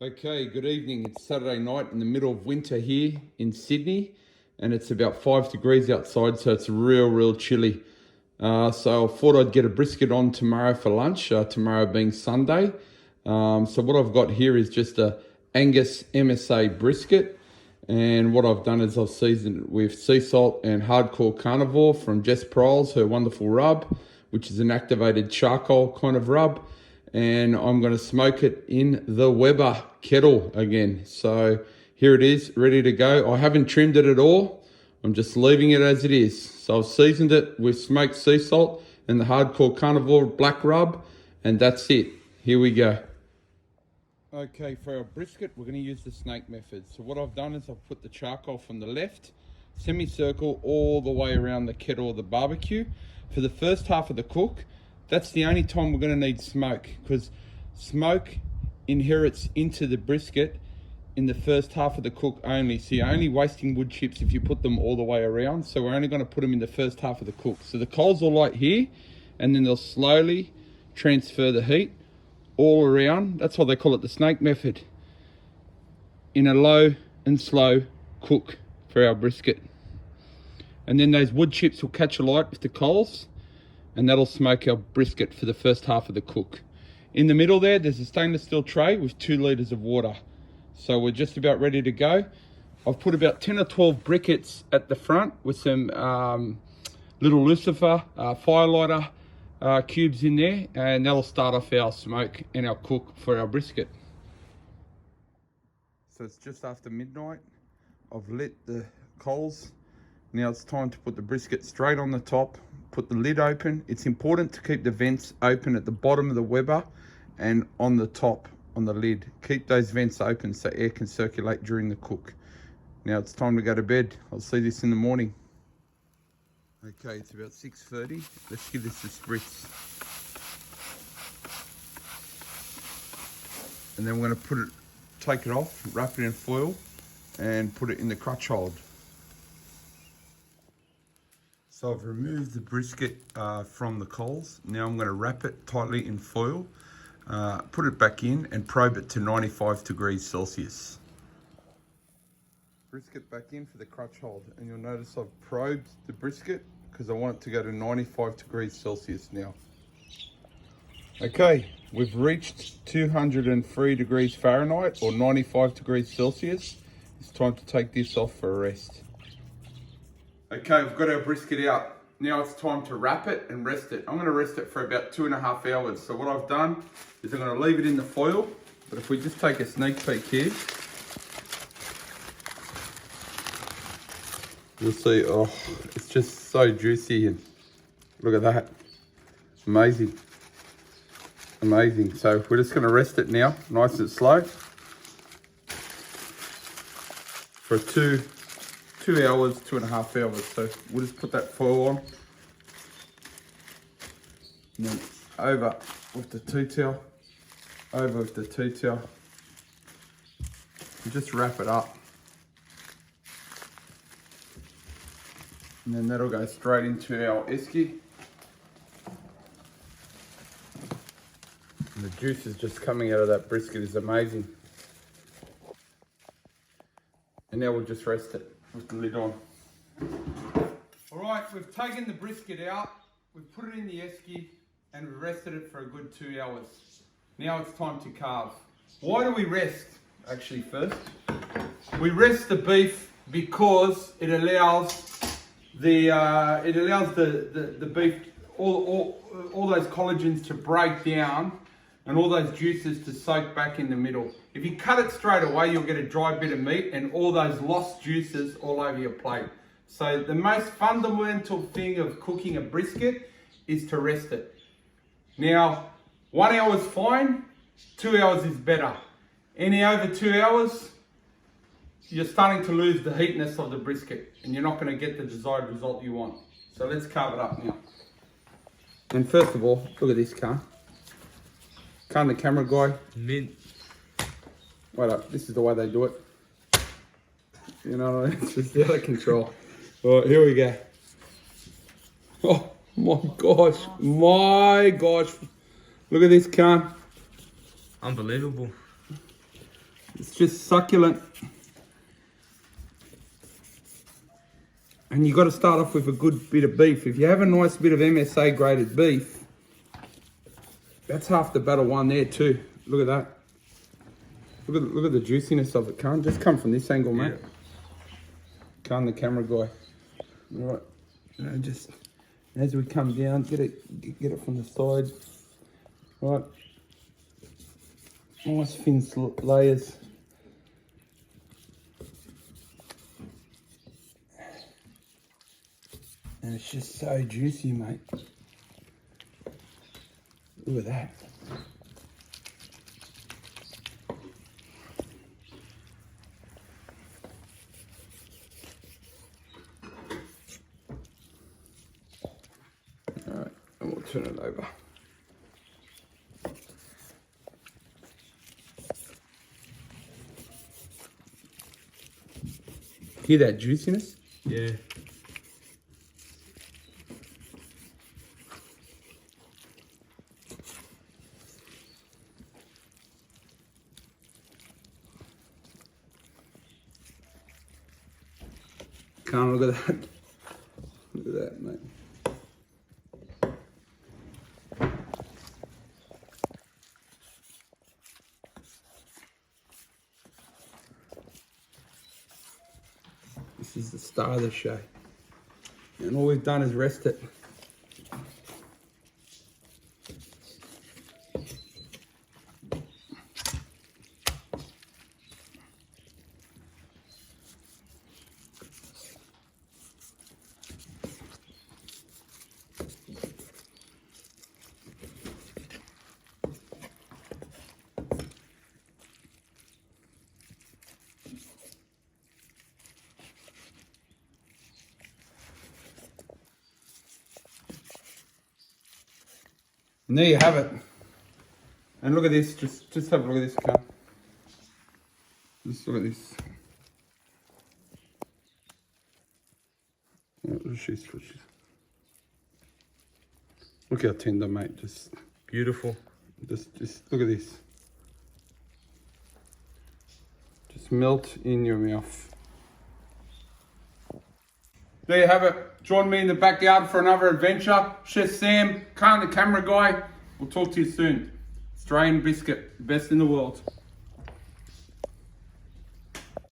Okay, good evening. It's Saturday night in the middle of winter here in Sydney, and it's about 5 degrees outside, so it's real chilly. So I thought I'd get a brisket on tomorrow for lunch, tomorrow being Sunday. So what I've got here is just a Angus MSA brisket, and what I've done is I've seasoned it with sea salt and hardcore carnivore from Jess Prowls, her wonderful rub, which is an activated charcoal kind of rub. And I'm going to smoke it in the Weber Kettle again. So here it is, ready to go. I haven't trimmed it at all. I'm just leaving it as it is. So I've seasoned it with smoked sea salt and the hardcore carnivore black rub, and that's it. Here we go. Okay, for our brisket, we're going to use the snake method. So what I've done is I've put the charcoal from the left, semicircle all the way around the kettle of the barbecue. For the first half of the cook, that's the only time we're going to need smoke, because smoke inherits into the brisket in the first half of the cook only. So you're only wasting wood chips if you put them all the way around. So we're only going to put them in the first half of the cook. So the coals will light here, and then they'll slowly transfer the heat all around. That's why they call it the snake method, in a low and slow cook for our brisket. And then those wood chips will catch a light with the coals, and that'll smoke our brisket for the first half of the cook. In the middle there's a stainless steel tray with 2 litres of water. So we're just about ready to go. I've put about 10 or 12 briquettes at the front with some little lucifer firelighter cubes in there, and that'll start off our smoke and our cook for our brisket. So it's just after midnight. I've lit the coals. Now it's time to put the brisket straight on the top. Put the lid open. It's important to keep the vents open at the bottom of the Weber and on the top on the lid. Keep those vents open so air can circulate during the cook. Now it's time to go to bed. I'll see this in the morning. Okay, it's about 6:30. Let's give this a spritz. And then we're going to take it off, wrap it in foil, and put it in the crutch hold. So I've removed the brisket from the coals. Now I'm going to wrap it tightly in foil, put it back in, and probe it to 95 degrees Celsius. Brisket back in for the crutch hold, and you'll notice I've probed the brisket because I want it to go to 95 degrees Celsius now. Okay, we've reached 203 degrees Fahrenheit or 95 degrees Celsius. It's time to take this off for a rest. Okay, we've got our brisket out. Now it's time to wrap it and rest it. I'm going to rest it for about 2.5 hours. So what I've done is I'm going to leave it in the foil. But if we just take a sneak peek here, you'll see, oh, it's just so juicy. And look at that. Amazing. Amazing. So we're just going to rest it now, nice and slow, for 2 hours, 2.5 hours. So we'll just put that foil on, and then over with the tea towel, and just wrap it up. And then that'll go straight into our esky. And the juice is just coming out of that brisket is amazing. And now we'll just rest it with the lid on. All right, we've taken the brisket out, we've put it in the esky, and we've rested it for a good 2 hours. Now it's time to carve. Why do we rest? Actually, first, we rest the beef because it allows the beef, all those collagens to break down and all those juices to soak back in the middle. If you cut it straight away, you'll get a dry bit of meat and all those lost juices all over your plate. So the most fundamental thing of cooking a brisket is to rest it. Now, 1 hour is fine, 2 hours is better. Any over 2 hours, you're starting to lose the heatness of the brisket and you're not going to get the desired result you want. So let's carve it up now. And first of all, look at this car. Can't the camera guy? Mint. Wait up, this is the way they do it. You know, it's just out of control. All right, here we go. Oh my gosh. Look at this can. Unbelievable. It's just succulent. And you've got to start off with a good bit of beef. If you have a nice bit of MSA graded beef, that's half the battle won there too. Look at that. Look at the juiciness of it. Can't just come from this angle, mate. Can't the camera guy. Right. Just as we come down, get it from the side. Right. Nice thin layers. And it's just so juicy, mate. Look at that. All right, and we'll turn it over. Hear that juiciness? Yeah. Can't look at that. Look at that, mate. This is the star of the show. And all we've done is rest it. And there you have it. And look at this, just have a look at this car. Just look at this. Look how tender, mate. Just Beautiful. Just look at this. Just melt in your mouth. There you have it. Join me in the backyard for another adventure. Chef Sam, Khan the camera guy. We'll talk to you soon. Australian biscuit, best in the world.